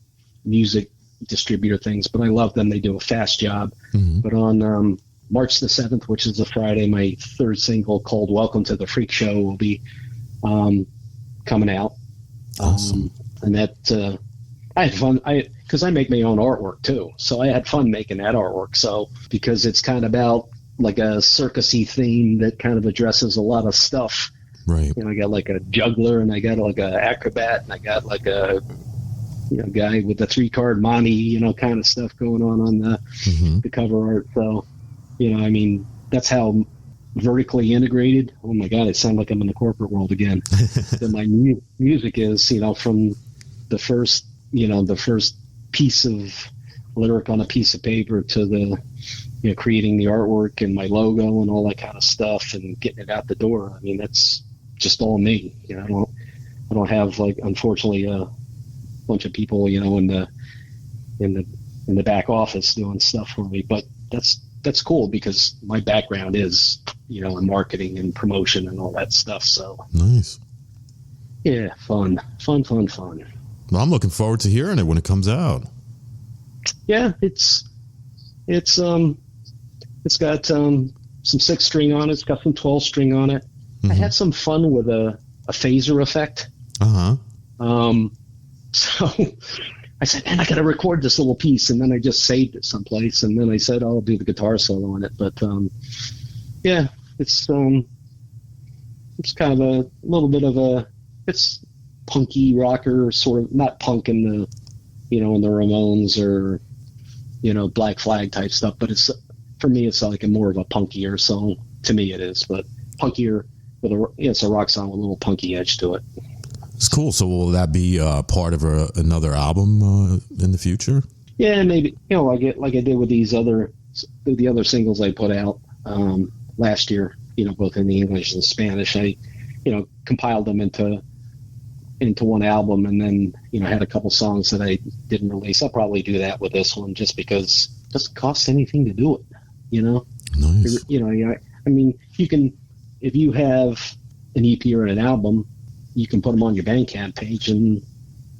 music distributor things. But I love them. They do a fast job. Mm-hmm. But on March the 7th, which is a Friday, my third single called Welcome to the Freak Show will be coming out. Awesome. And that I had fun. Because I make my own artwork too, so I had fun making that artwork. So because it's kind of about like a circusy theme that kind of addresses a lot of stuff. Right. You know, I got like a juggler, and I got like a acrobat, and I got like a guy with the 3-card Monty, you know, kind of stuff going on the cover art. So, you know, I mean, that's how vertically integrated. Oh my God, I sound like I'm in the corporate world again. That my music is, you know, from the first piece of lyric on a piece of paper to the, you know, creating the artwork and my logo and all that kind of stuff and getting it out the door. I mean, that's just all me. You know, I don't have, like, unfortunately, a bunch of people, you know, in the back office doing stuff for me. But that's cool because my background is, you know, in marketing and promotion and all that stuff. So nice. Yeah, fun. Well, I'm looking forward to hearing it when it comes out. Yeah, it's got some 6-string on it. It's got some 12-string on it. Mm-hmm. I had some fun with a phaser effect. So I said, man, I got to record this little piece, and then I just saved it someplace, and then I said, I'll do the guitar solo on it. But yeah, it's kind of a little bit of it's punky rocker, sort of, not punk in the, you know, in the Ramones or, you know, Black Flag type stuff, but for me it's like more of a punkier song. To me it is, but punkier it's a rock song with a little punky edge to it. It's cool. So will that be part of another album in the future? Yeah, maybe. You know, like I did with the other singles I put out last year, you know, both in the English and Spanish. I, you know, compiled them into one album, and then, you know, had a couple songs that I didn't release. I'll probably do that with this one just because it doesn't cost anything to do it, you know? Nice. You know, I mean, you can, if you have an EP or an album, you can put them on your Bandcamp page, and,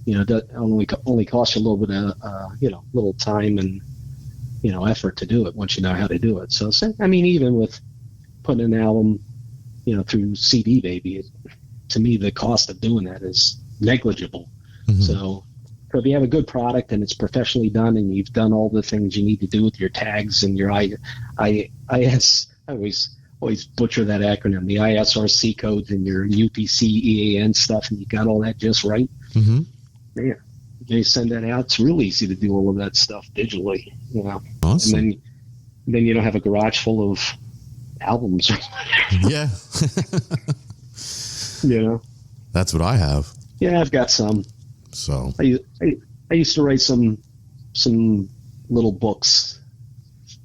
you know, that only costs you a little bit of, you know, little time and, you know, effort to do it once you know how to do it. So, I mean, even with putting an album, you know, through CD Baby, to me, the cost of doing that is negligible. Mm-hmm. So if you have a good product and it's professionally done and you've done all the things you need to do with your tags and your I always butcher that acronym, the ISRC codes and your UPC EAN stuff, and you got all that just right. Mm-hmm. Man, you send that out. It's real easy to do all of that stuff digitally, you know. Awesome. And then you don't have a garage full of albums. Yeah. You know, that's what I have. Yeah, I've got some. So I used to write some little books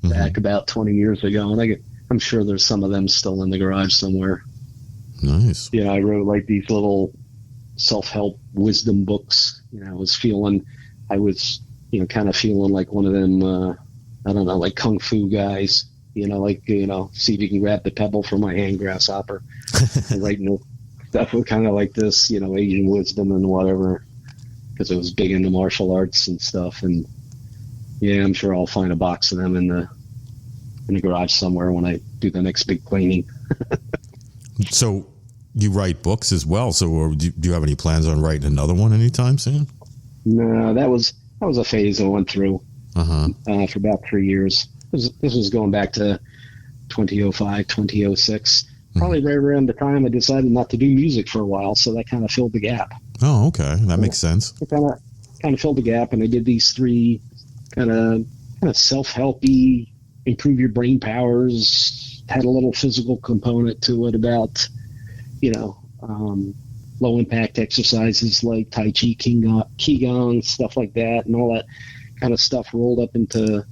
back about 20 years ago, and I'm sure there's some of them still in the garage somewhere. Nice. Yeah, I wrote like these little self-help wisdom books. You know, I was, you know, kind of feeling like one of them, I don't know, like kung fu guys. You know, like, you know, see if you can grab the pebble from my hand, grasshopper. And stuff with kind of like this, Asian wisdom and whatever, because it was big into martial arts and stuff. And yeah, I'm sure I'll find a box of them in the garage somewhere when I do the next big cleaning. So you write books as well. So do you have any plans on writing another one anytime soon? No, that was a phase I went through for about 3 years. This was going back to 2005, 2006. Probably right around the time I decided not to do music for a while, so that kind of filled the gap. Oh, okay, that makes sense. It kind of filled the gap, and I did these 3 kind of self-helpy, improve your brain powers. Had a little physical component to it about, low impact exercises like Tai Chi, Qigong, stuff like that, and all that kind of stuff rolled up into,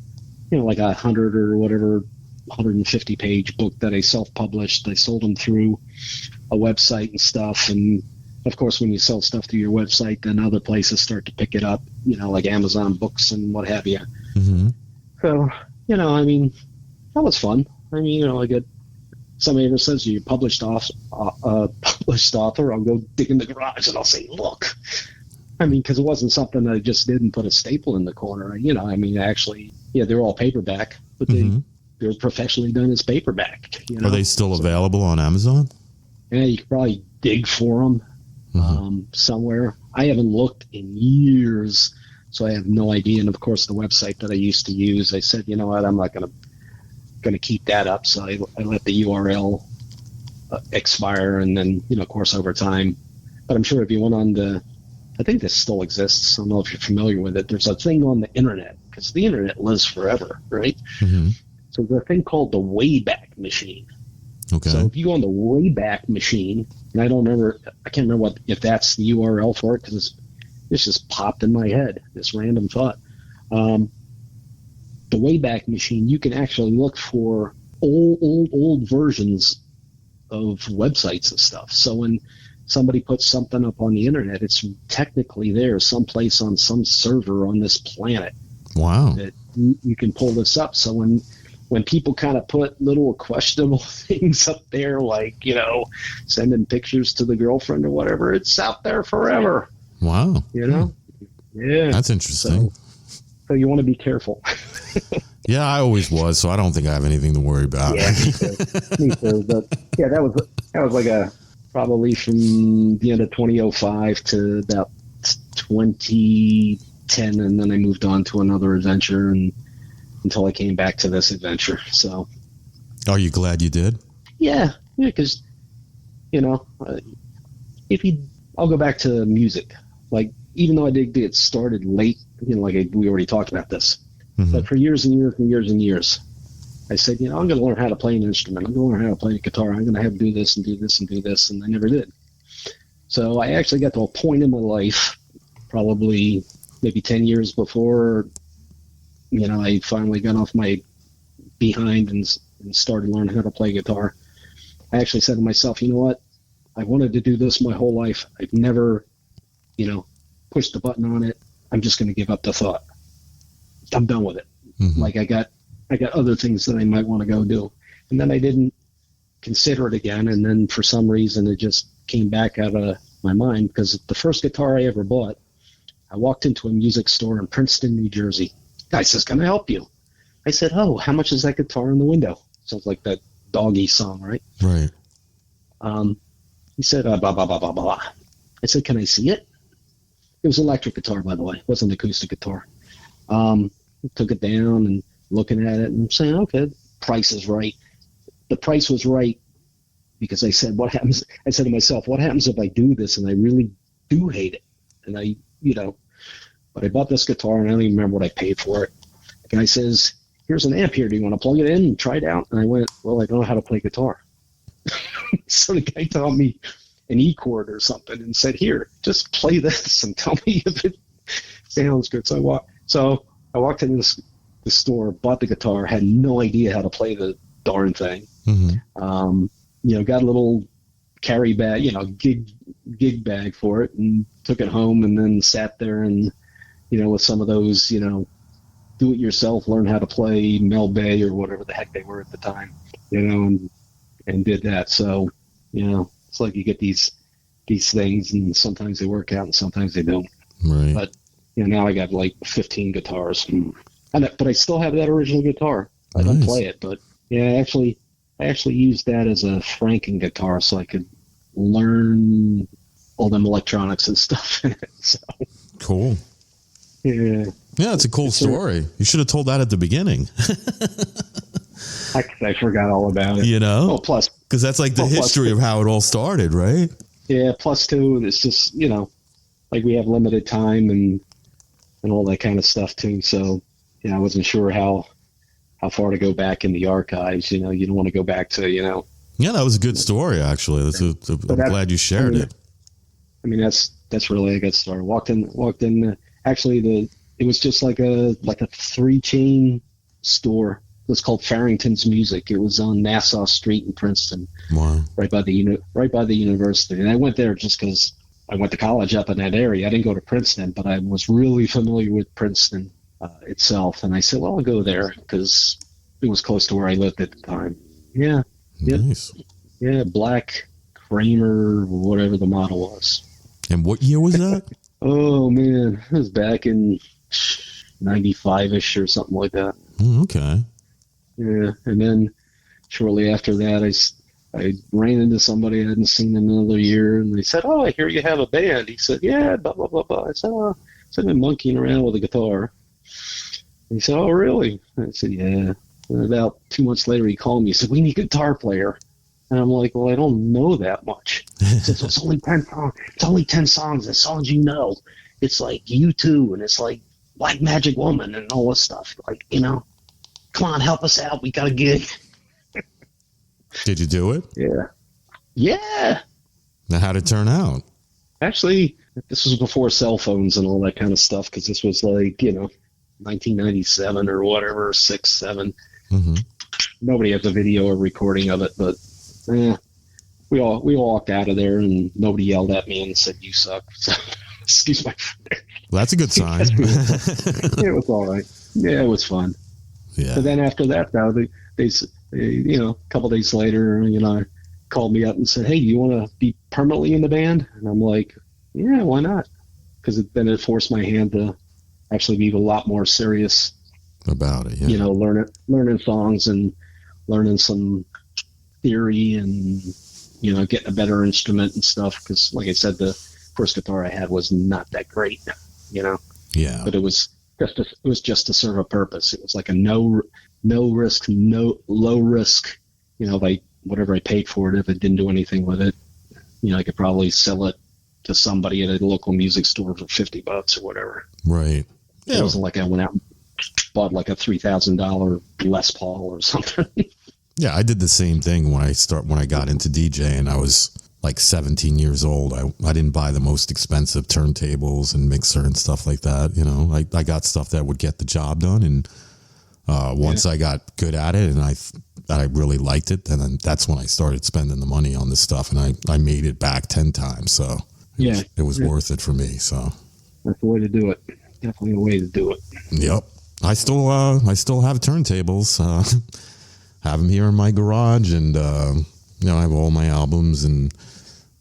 like 100 or whatever, 150 page book that I self-published. I sold them through a website and stuff. And of course, when you sell stuff through your website, then other places start to pick it up, like Amazon Books and what have you. Mm-hmm. So, that was fun. I get, somebody ever says you're a published author, I'll go dig in the garage and I'll say, look. Because it wasn't something that I just did and put a staple in the corner. Actually, they're all paperback, but they're professionally done as paperback. Are they still available on Amazon? Yeah, you could probably dig for them somewhere. I haven't looked in years, so I have no idea. And of course, the website that I used to use, I said, you know what, I'm not going to keep that up. So I let the URL expire, and then of course over time. But I'm sure if you went on I think this still exists. I don't know if you're familiar with it. There's a thing on the internet, because the internet lives forever, right? Mm-hmm. So there's a thing called the Wayback Machine. Okay. So if you go on the Wayback Machine, and I can't remember if that's the URL for it, because this just popped in my head, this random thought. The Wayback Machine, you can actually look for old versions of websites and stuff. So when somebody puts something up on the internet, it's technically there someplace on some server on this planet. Wow. That you can pull this up. So when people kind of put little questionable things up there, like, sending pictures to the girlfriend or whatever, it's out there forever. Wow. Yeah. That's interesting. So you want to be careful. Yeah, I always was, so I don't think I have anything to worry about. Yeah, me too. But yeah, that was like probably from the end of 2005 to about 2010, and then I moved on to another adventure until I came back to this adventure. So, are you glad you did? Yeah, because I'll go back to music. Like, even though I did get started late, we already talked about this, but for years and years and years and years, I said, I'm going to learn how to play an instrument. I'm going to learn how to play a guitar. I'm going to have to do this and do this and do this, and I never did. So I actually got to a point in my life, probably maybe 10 years before, I finally got off my behind and started learning how to play guitar. I actually said to myself, you know what? I wanted to do this my whole life. I've never, pushed the button on it. I'm just going to give up the thought. I'm done with it. Mm-hmm. Like I got other things that I might want to go do. And then I didn't consider it again. And then for some reason, it just came back out of my mind, because the first guitar I ever bought, I walked into a music store in Princeton, New Jersey. Guy says, "Can I help you?" I said, "Oh, how much is that guitar in the window?" Sounds like that doggy song, right? Right. He said, blah, blah, blah, blah, blah. I said, "Can I see it?" It was an electric guitar, by the way. It wasn't an acoustic guitar. Took it down and looking at it, and I'm saying, okay, price is right. The price was right, because I said, what happens? I said to myself, what happens if I do this and I really do hate it? And but I bought this guitar, and I don't even remember what I paid for it. The guy says, "Here's an amp here. Do you want to plug it in and try it out?" And I went, "Well, I don't know how to play guitar." So the guy taught me an E chord or something and said, "Here, just play this and tell me if it sounds good." So I walked into the store, bought the guitar, had no idea how to play the darn thing. Mm-hmm. Got a little carry bag, gig bag for it, and took it home, and then sat there and, with some of those, do it yourself, learn how to play Mel Bay or whatever the heck they were at the time, and did that. So, it's like you get these these things, and sometimes they work out and sometimes they don't. Right. But now I got like 15 guitars, but I still have that original guitar. I don't play it, but I actually used that as a Franken guitar so I could learn all them electronics and stuff in it. So cool. Yeah, it's a cool story. You should have told that at the beginning. I forgot all about it. Oh, plus because that's like the history of how it all started, right? Yeah. Plus, too, it's just like we have limited time and all that kind of stuff too. So I wasn't sure how far to go back in the archives. You don't want to go back to Yeah, that was a good story actually. I'm glad you shared it. I mean, that's really a good story. Walked in. Actually, it was just like a 3-chain store. It was called Farrington's Music. It was on Nassau Street in Princeton. Wow. Right by the university. And I went there just because I went to college up in that area. I didn't go to Princeton, but I was really familiar with Princeton itself. And I said, well, I'll go there because it was close to where I lived at the time. Yeah. Nice. Yeah, black Kramer, whatever the model was. And what year was that? Oh, man. It was back in 95-ish or something like that. Oh, okay. Yeah, and then shortly after that, I ran into somebody I hadn't seen in another year, and they said, "Oh, I hear you have a band." He said, "Yeah, blah blah blah blah." I said, "Oh, I've been monkeying around with a guitar." And he said, "Oh, really?" I said, "Yeah." And about 2 months later, he called me. He said, "We need a guitar player," and I'm like, "Well, I don't know that much." He says, "It's only 10 songs. It's only 10 songs. The songs you know. It's like U2, and it's like Black Magic Woman, and all this stuff. Like, come on, help us out. We got a gig." Did you do it? Yeah. Now, how'd it turn out? Actually, this was before cell phones and all that kind of stuff, because this was like, 1997 or whatever, 6, 7. Mm-hmm. Nobody has a video or recording of it, but we all walked out of there and nobody yelled at me and said, "You suck." So, excuse my friend. Well, that's a good sign. It was all right. Yeah, it was fun. Yeah. But then after that, though, they a couple days later, called me up and said, "Hey, do you want to be permanently in the band?" And I'm like, "Yeah, why not?" Because then it forced my hand to actually be a lot more serious about it. Yeah. Learning songs and learning some theory and getting a better instrument and stuff. Because, like I said, the first guitar I had was not that great. Yeah. But it was just to serve a purpose. It was like a no risk, low risk. Like whatever I paid for it, if it didn't do anything with it, I could probably sell it to somebody at a local music store for $50 or whatever. Right. Yeah. It wasn't like I went out and bought like a $3,000 Les Paul or something. Yeah, I did the same thing when I got into DJing. I was like 17 years old. I didn't buy the most expensive turntables and mixer and stuff like that. I got stuff that would get the job done. And once I got good at it and I really liked it, and then that's when I started spending the money on this stuff, and I made it back 10 times. So it was worth it for me. So that's the way to do it. Definitely a way to do it. Yep. I still have turntables. Have them here in my garage, and I have all my albums and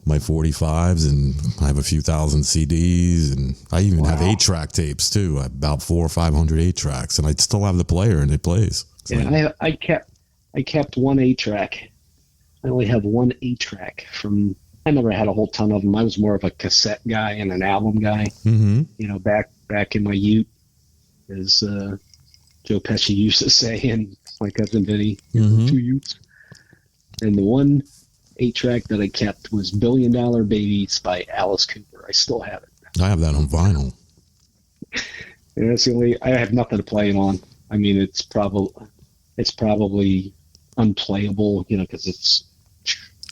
my 45s, and I have a few thousand CDs, and I even have 8-track tapes too. I have about 400 or 500 8-tracks, and I still have the player, and it plays. I kept one 8-track. I only have one 8-track from. I never had a whole ton of them. I was more of a cassette guy and an album guy. Mm-hmm. Back in my youth, as Joe Pesci used to say, and my cousin Vinny, 2 youths. And the one 8-track that I kept was $1 Billion Babies by Alice Cooper. I still have it. I have that on vinyl. And that's the only. I have nothing to play it on. I mean, it's probably unplayable, because it's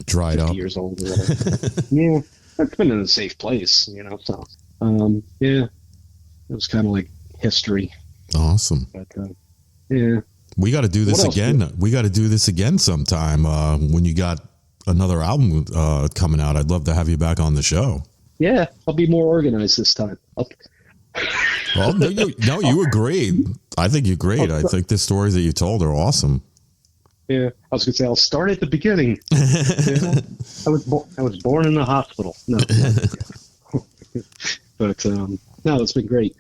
dried up, years old or whatever. Yeah, it's been in a safe place, So, it was kind of like history. Awesome. But yeah, we got to do this again. We got to do this again sometime when you got another album coming out. I'd love to have you back on the show. Yeah, I'll be more organized this time. Well, no, you were great. I think you're great. I think the stories that you told are awesome. Yeah, I was gonna say I'll start at the beginning. Yeah. I was born in a hospital. No, but no, it's been great.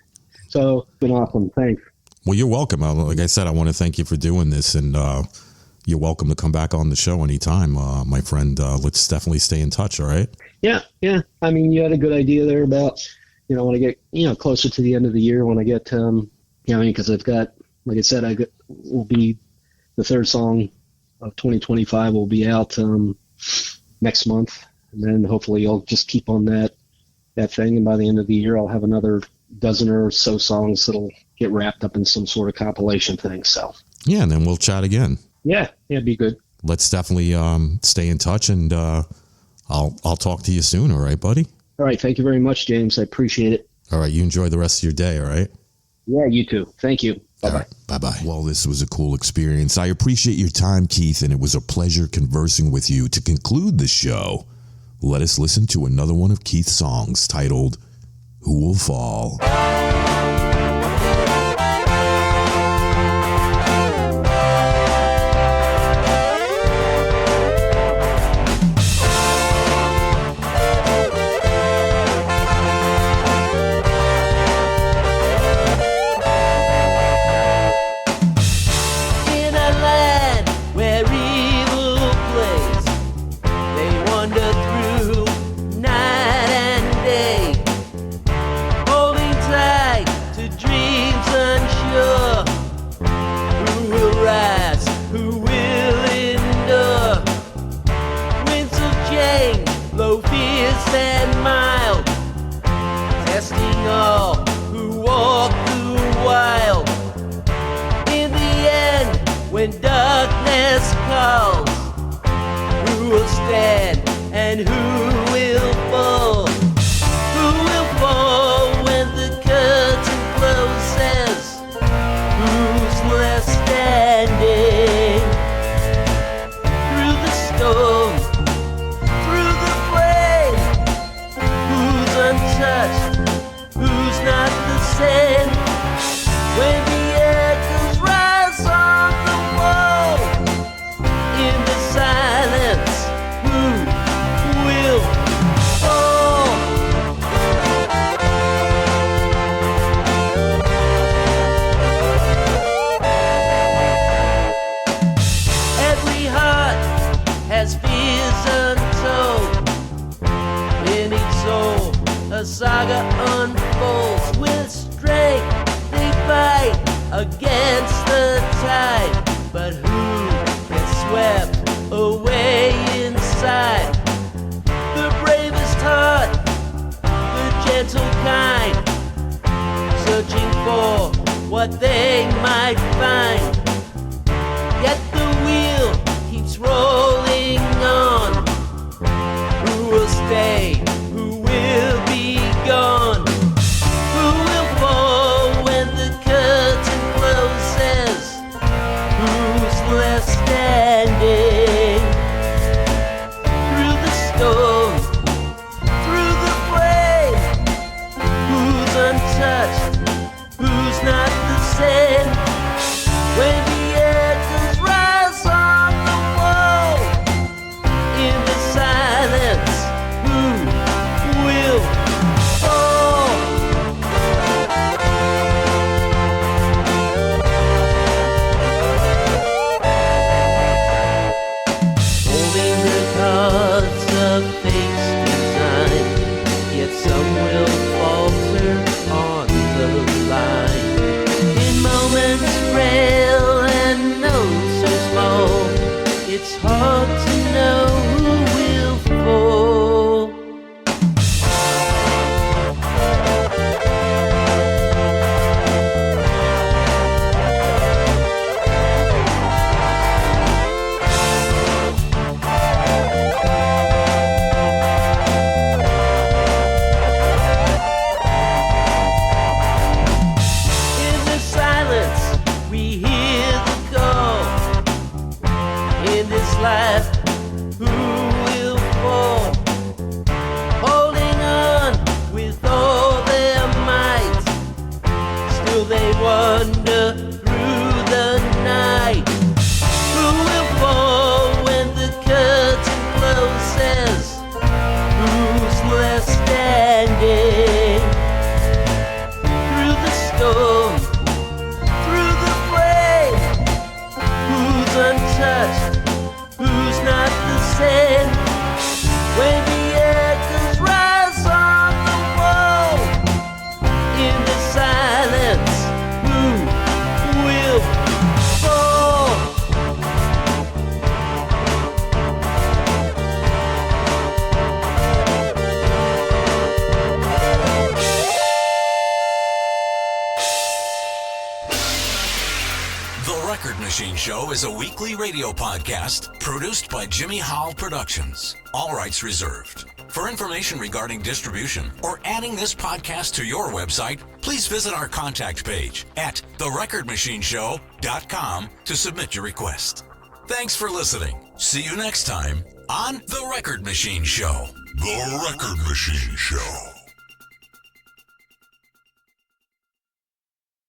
So it's been awesome. Thanks. Well, you're welcome. Like I said, I want to thank you for doing this, and you're welcome to come back on the show anytime, my friend. Let's definitely stay in touch. All right. Yeah. I mean, you had a good idea there about, when I get, closer to the end of the year, when I get, because I've got, like I said, will be the third song of 2025 will be out next month, and then hopefully I'll just keep on that thing, and by the end of the year I'll have another dozen or so songs that'll get wrapped up in some sort of compilation thing. So yeah, and then we'll chat again. Yeah, be good. Let's definitely stay in touch, and I'll talk to you soon. All right, buddy? All right, thank you very much, James. I appreciate it. All right, you enjoy the rest of your day, all right? Yeah, you too. Thank you. Bye-bye. Right, bye-bye. Well, this was a cool experience. I appreciate your time, Keith, and it was a pleasure conversing with you. To conclude the show, let us listen to another one of Keith's songs titled, Who Will Fall? When darkness calls, who will stand and who will fall? Who will fall when the curtain closes? Who's left standing? Through the storm, through the flame, who's untouched? Who's not the same? When the echoes rise on the wall, in the silence, who will fall? Every heart has fears untold. In each soul, a saga unfolds with strength. Fight against the tide, but who gets swept away inside? The bravest heart, the gentle kind, searching for what they might find. Yet the wheel keeps rolling on. Who will stay? Who will be gone? Who will fall when the curtain closes? Who's left standing? Through the storm, through the flame, who's untouched? Who's not the same? When the echoes rise on the wall, Machine Show is a weekly radio podcast produced by Jimmy Howell Productions. All rights reserved. For information regarding distribution or adding this podcast to your website, please visit our contact page at therecordmachineshow.com to submit your request. Thanks for listening. See you next time on The Record Machine Show. The Record Machine Show.